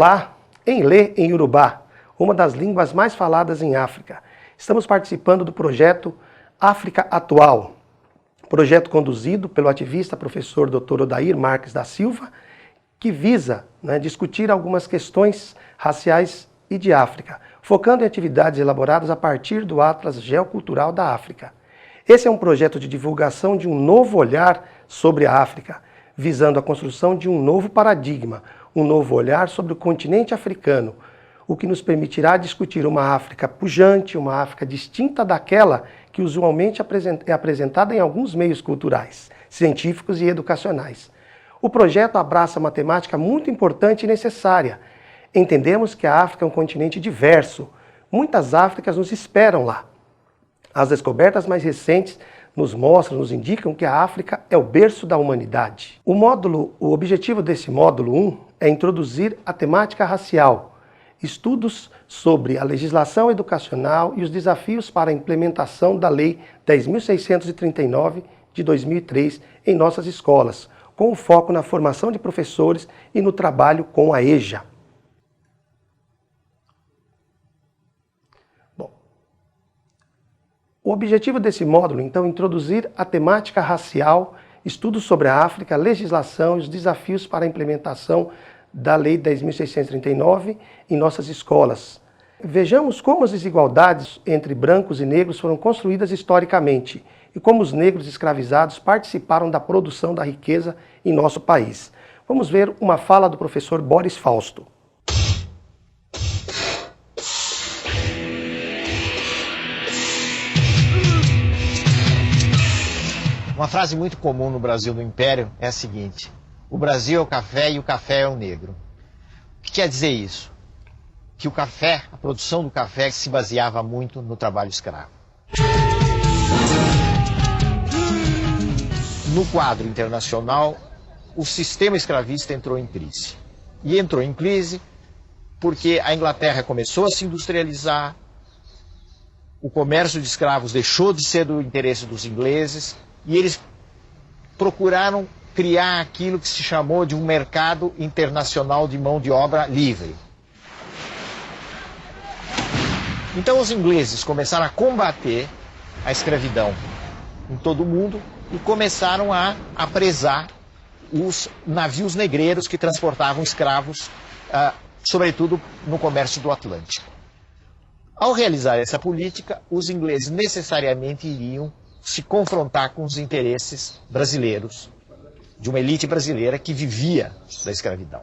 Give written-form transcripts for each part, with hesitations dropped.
Olá, Enlê em Yorubá, uma das línguas mais faladas em África. Estamos participando do projeto África Atual, projeto conduzido pelo ativista professor Dr. Odair Marques da Silva, que visa discutir algumas questões raciais e de África, focando em atividades elaboradas a partir do Atlas Geocultural da África. Esse é um projeto de divulgação de um novo olhar sobre a África, visando a construção de um novo paradigma, um novo olhar sobre o continente africano, o que nos permitirá discutir uma África pujante, uma África distinta daquela que usualmente é apresentada em alguns meios culturais, científicos e educacionais. O projeto abraça uma temática muito importante e necessária. Entendemos que a África é um continente diverso. Muitas Áfricas nos esperam lá. As descobertas mais recentes nos indicam que a África é o berço da humanidade. O objetivo desse módulo 1 é introduzir a temática racial, estudos sobre a legislação educacional e os desafios para a implementação da Lei 10.639 de 2003 em nossas escolas, com foco na formação de professores e no trabalho com a EJA. O objetivo desse módulo, então, é introduzir a temática racial, estudos sobre a África, a legislação e os desafios para a implementação da Lei 10.639 em nossas escolas. Vejamos como as desigualdades entre brancos e negros foram construídas historicamente e como os negros escravizados participaram da produção da riqueza em nosso país. Vamos ver uma fala do professor Boris Fausto. Uma frase muito comum no Brasil do Império é a seguinte: o Brasil é o café e o café é o negro. O que quer dizer isso? Que o café, a produção do café se baseava muito no trabalho escravo. No quadro internacional, o sistema escravista entrou em crise. E entrou em crise porque a Inglaterra começou a se industrializar, o comércio de escravos deixou de ser do interesse dos ingleses e eles procuraram criar aquilo que se chamou de um mercado internacional de mão de obra livre. Então os ingleses começaram a combater a escravidão em todo o mundo e começaram a apresar os navios negreiros que transportavam escravos, sobretudo no comércio do Atlântico. Ao realizar essa política, os ingleses necessariamente iriam se confrontar com os interesses brasileiros, de uma elite brasileira que vivia da escravidão.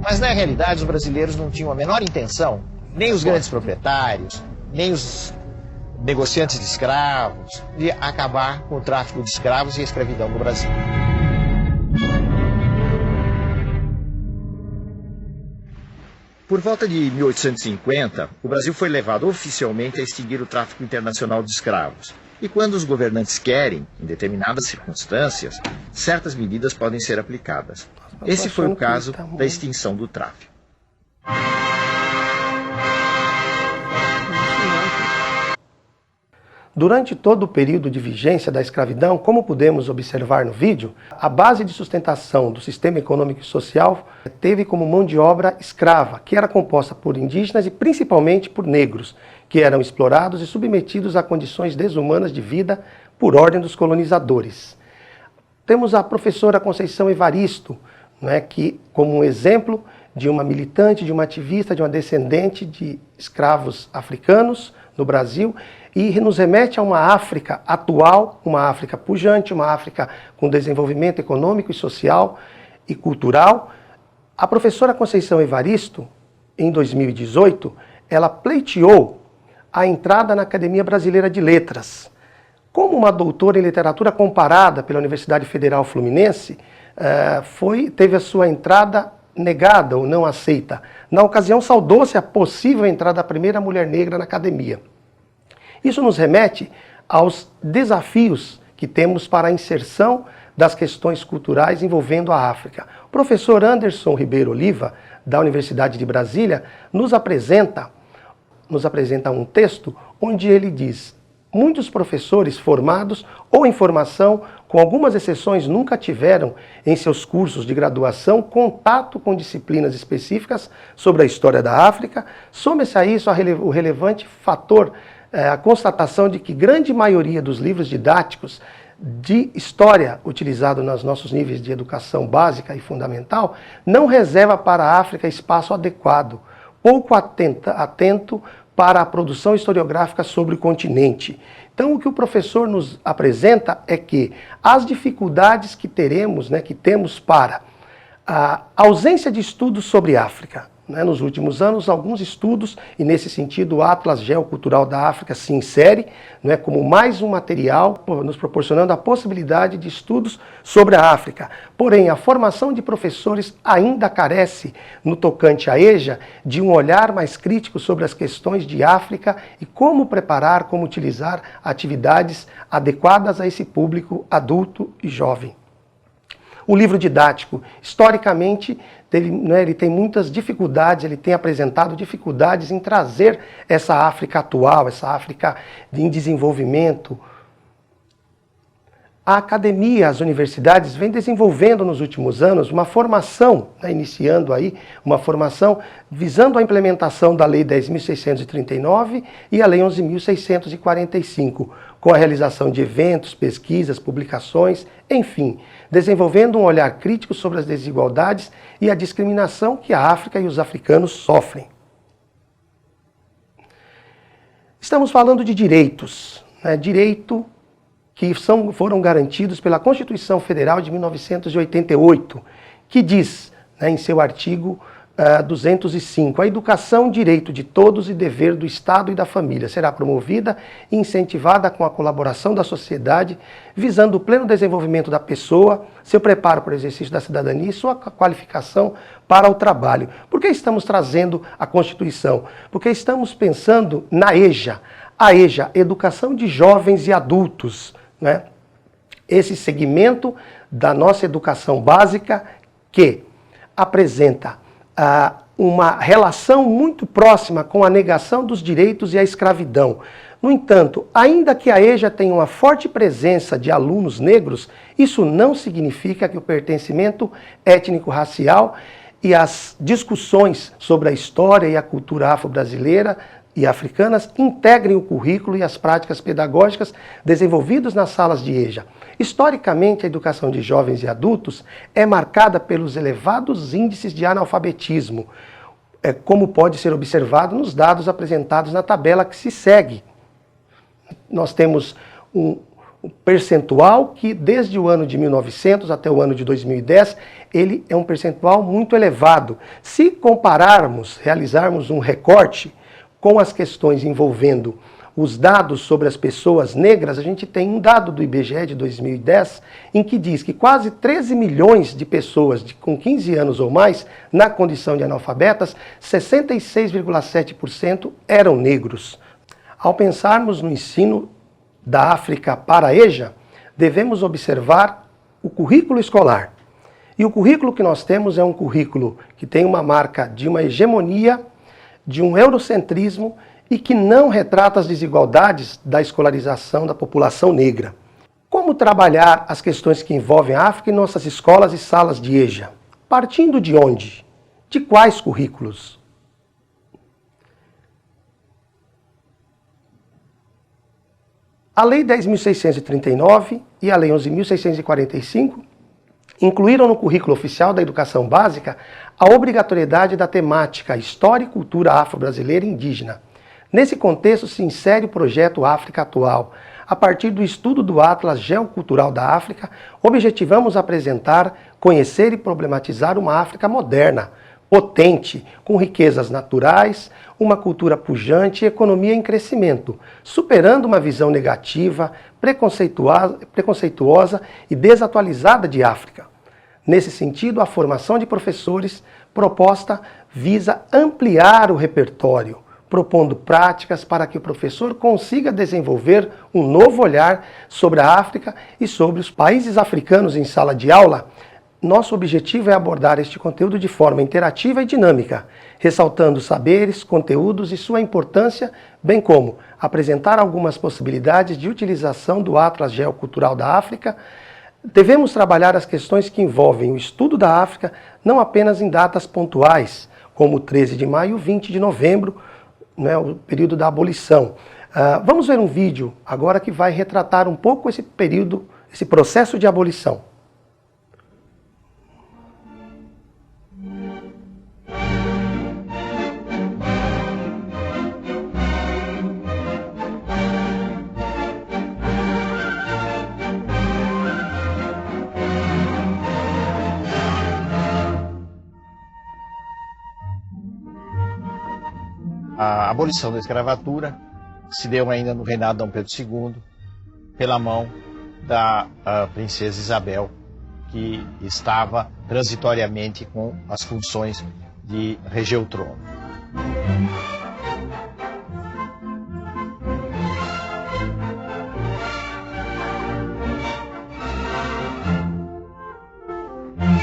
Mas na realidade os brasileiros não tinham a menor intenção, nem os grandes proprietários, nem os negociantes de escravos, de acabar com o tráfico de escravos e a escravidão no Brasil. Por volta de 1850, o Brasil foi levado oficialmente a extinguir o tráfico internacional de escravos. E quando os governantes querem, em determinadas circunstâncias, certas medidas podem ser aplicadas. Esse foi o caso da extinção do tráfico. Durante todo o período de vigência da escravidão, como podemos observar no vídeo, a base de sustentação do sistema econômico e social teve como mão de obra escrava, que era composta por indígenas e principalmente por negros, que eram explorados e submetidos a condições desumanas de vida por ordem dos colonizadores. Temos a professora Conceição Evaristo, que como um exemplo de uma militante, de uma ativista, de uma descendente de escravos africanos no Brasil, e nos remete a uma África atual, uma África pujante, uma África com desenvolvimento econômico e social e cultural. A professora Conceição Evaristo, em 2018, ela pleiteou a entrada na Academia Brasileira de Letras. Como uma doutora em literatura comparada pela Universidade Federal Fluminense, teve a sua entrada negada ou não aceita. Na ocasião, saudou-se a possível entrada da primeira mulher negra na academia. Isso nos remete aos desafios que temos para a inserção das questões culturais envolvendo a África. O professor Anderson Ribeiro Oliva, da Universidade de Brasília, nos apresenta um texto onde ele diz: muitos professores formados ou em formação com algumas exceções, nunca tiveram em seus cursos de graduação contato com disciplinas específicas sobre a história da África. Soma-se a isso o relevante fator, a constatação de que grande maioria dos livros didáticos de história utilizado nos nossos níveis de educação básica e fundamental não reserva para a África espaço adequado, pouco atento para a produção historiográfica sobre o continente. Então, o que o professor nos apresenta é que as dificuldades que temos para a ausência de estudos sobre África. Nos últimos anos, alguns estudos, e nesse sentido o Atlas Geocultural da África se insere como mais um material, nos proporcionando a possibilidade de estudos sobre a África. Porém, a formação de professores ainda carece, no tocante à EJA, de um olhar mais crítico sobre as questões de África e como preparar, como utilizar atividades adequadas a esse público adulto e jovem. O livro didático, historicamente, ele tem muitas dificuldades, ele tem apresentado dificuldades em trazer essa África atual, essa África em desenvolvimento. A academia, as universidades vêm desenvolvendo nos últimos anos uma formação, iniciando aí uma formação visando a implementação da Lei 10.639 e a Lei 11.645, com a realização de eventos, pesquisas, publicações, enfim, desenvolvendo um olhar crítico sobre as desigualdades e a discriminação que a África e os africanos sofrem. Estamos falando de direitos, direito que foram garantidos pela Constituição Federal de 1988, que diz, em seu artigo 205, a educação, direito de todos e dever do Estado e da família, será promovida e incentivada com a colaboração da sociedade, visando o pleno desenvolvimento da pessoa, seu preparo para o exercício da cidadania e sua qualificação para o trabalho. Por que estamos trazendo a Constituição? Porque estamos pensando na EJA, a EJA, Educação de Jovens e Adultos, esse segmento da nossa educação básica que apresenta uma relação muito próxima com a negação dos direitos e a escravidão. No entanto, ainda que a EJA tenha uma forte presença de alunos negros, isso não significa que o pertencimento étnico-racial e as discussões sobre a história e a cultura afro-brasileira e africanas integrem o currículo e as práticas pedagógicas desenvolvidos nas salas de EJA. Historicamente, a educação de jovens e adultos é marcada pelos elevados índices de analfabetismo, como pode ser observado nos dados apresentados na tabela que se segue. Nós temos um percentual que, desde o ano de 1900 até o ano de 2010, ele é um percentual muito elevado. Se compararmos, realizarmos um recorte com as questões envolvendo os dados sobre as pessoas negras, a gente tem um dado do IBGE de 2010, em que diz que quase 13 milhões de pessoas com 15 anos ou mais, na condição de analfabetas, 66,7% eram negros. Ao pensarmos no ensino da África para a EJA, devemos observar o currículo escolar. E o currículo que nós temos é um currículo que tem uma marca de uma hegemonia, de um eurocentrismo e que não retrata as desigualdades da escolarização da população negra. Como trabalhar as questões que envolvem a África em nossas escolas e salas de EJA? Partindo de onde? De quais currículos? A Lei 10.639 e a Lei 11.645 incluíram no currículo oficial da educação básica a obrigatoriedade da temática História e Cultura Afro-Brasileira e Indígena. Nesse contexto se insere o projeto África Atual. A partir do estudo do Atlas Geocultural da África, objetivamos apresentar, conhecer e problematizar uma África moderna, potente, com riquezas naturais, uma cultura pujante e economia em crescimento, superando uma visão negativa, preconceituosa e desatualizada de África. Nesse sentido, a formação de professores proposta visa ampliar o repertório, propondo práticas para que o professor consiga desenvolver um novo olhar sobre a África e sobre os países africanos em sala de aula. Nosso objetivo é abordar este conteúdo de forma interativa e dinâmica, ressaltando saberes, conteúdos e sua importância, bem como apresentar algumas possibilidades de utilização do Atlas Geocultural da África Devemos trabalhar as questões que envolvem o estudo da África, não apenas em datas pontuais, como 13 de maio e 20 de novembro, né, o período da abolição. Vamos ver um vídeo agora que vai retratar um pouco esse período, esse processo de abolição. A abolição da escravatura se deu ainda no reinado de Dom Pedro II, pela mão da princesa Isabel, que estava transitoriamente com as funções de reger o trono.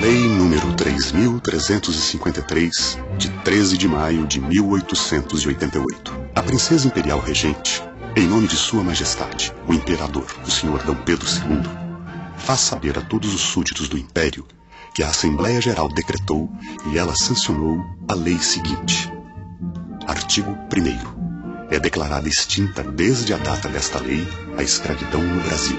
Lei número 3.353, de 13 de maio de 1888. A princesa imperial regente, em nome de Sua Majestade, o Imperador, o Sr. D. Pedro II, faz saber a todos os súditos do Império que a Assembleia Geral decretou e ela sancionou a lei seguinte. Artigo 1º. É declarada extinta desde a data desta lei a escravidão no Brasil.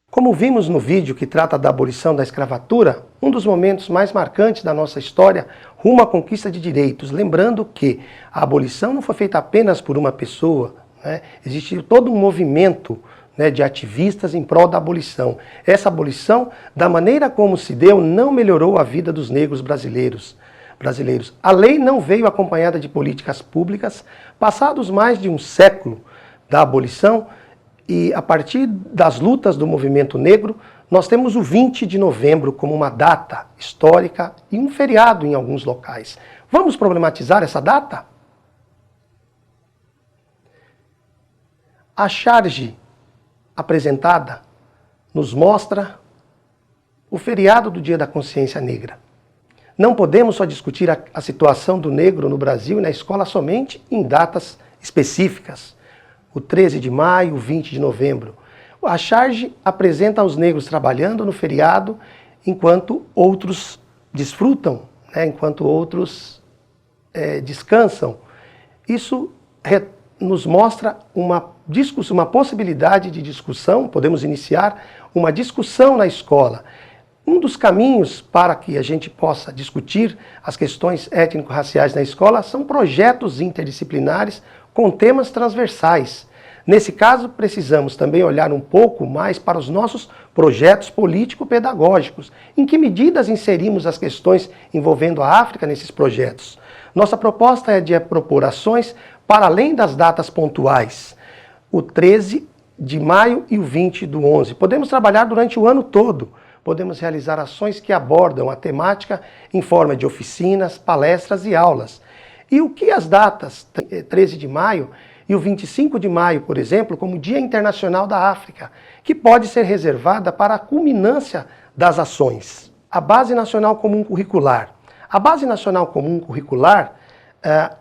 Como vimos no vídeo que trata da abolição da escravatura, um dos momentos mais marcantes da nossa história rumo à conquista de direitos, lembrando que a abolição não foi feita apenas por uma pessoa, né? Existiu todo um movimento, né, de ativistas em prol da abolição. Essa abolição, da maneira como se deu, não melhorou a vida dos negros brasileiros. A lei não veio acompanhada de políticas públicas. Passados mais de um século da abolição, e a partir das lutas do movimento negro, nós temos o 20 de novembro como uma data histórica e um feriado em alguns locais. Vamos problematizar essa data? A charge apresentada nos mostra o feriado do Dia da Consciência Negra. Não podemos só discutir a situação do negro no Brasil e na escola somente em datas específicas. O 13 de maio, o 20 de novembro. A charge apresenta os negros trabalhando no feriado, enquanto outros desfrutam, né, enquanto outros descansam. Isso nos mostra uma possibilidade de discussão, podemos iniciar uma discussão na escola. Um dos caminhos para que a gente possa discutir as questões étnico-raciais na escola são projetos interdisciplinares com temas transversais. Nesse caso, precisamos também olhar um pouco mais para os nossos projetos político-pedagógicos. Em que medidas inserimos as questões envolvendo a África nesses projetos? Nossa proposta é de propor ações para além das datas pontuais, o 13 de maio e o 20 do 11. Podemos trabalhar durante o ano todo. Podemos realizar ações que abordam a temática em forma de oficinas, palestras e aulas. E o que as datas 13 de maio e o 25 de maio, por exemplo, como Dia Internacional da África, que pode ser reservada para a culminância das ações? A Base Nacional Comum Curricular. A Base Nacional Comum Curricular,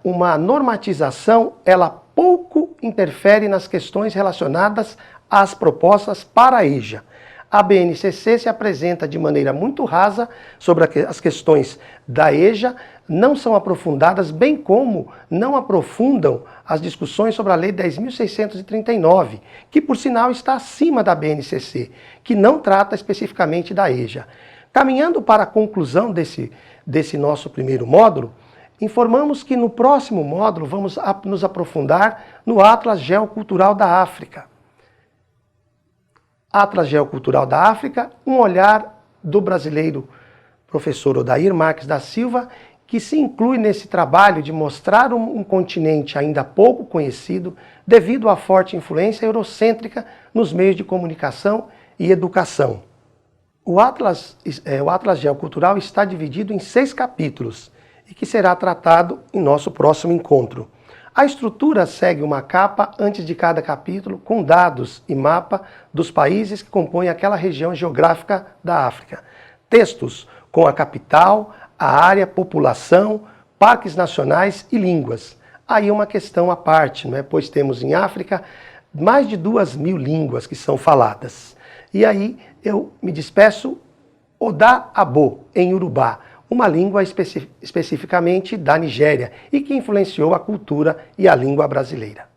uma normatização, ela pouco interfere nas questões relacionadas às propostas para a EJA. A BNCC se apresenta de maneira muito rasa sobre as questões da EJA, não são aprofundadas, bem como não aprofundam as discussões sobre a Lei 10.639, que por sinal está acima da BNCC, que não trata especificamente da EJA. Caminhando para a conclusão desse nosso primeiro módulo, informamos que no próximo módulo vamos nos aprofundar no Atlas Geocultural da África. Atlas Geocultural da África, um olhar do brasileiro professor Odair Marques da Silva, que se inclui nesse trabalho de mostrar um continente ainda pouco conhecido devido à forte influência eurocêntrica nos meios de comunicação e educação. O Atlas Geocultural está dividido em 6 capítulos e que será tratado em nosso próximo encontro. A estrutura segue uma capa antes de cada capítulo com dados e mapa dos países que compõem aquela região geográfica da África. Textos com a capital, a área, população, parques nacionais e línguas. Aí uma questão à parte, pois temos em África mais de 2.000 línguas que são faladas. E aí eu me despeço, Oda Abo, em Yorùbá, uma língua especificamente da Nigéria e que influenciou a cultura e a língua brasileira.